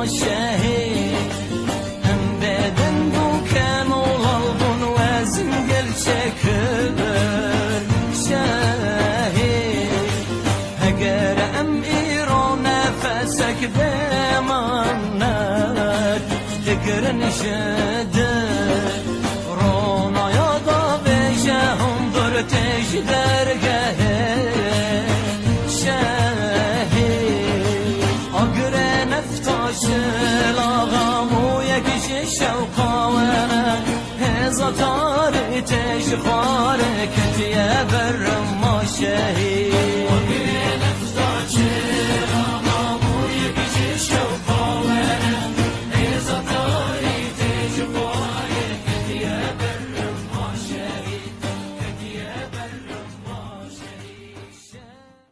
شهید هم بدن بو کن و لالبون وزن گل چکر شهید اگر ام ایران نفسک بماند تگرن شده رونا یادا بشه هم در تش درگه شلاغامو یکش شوقاونا هزار تش خارك تيا بر ما شهيد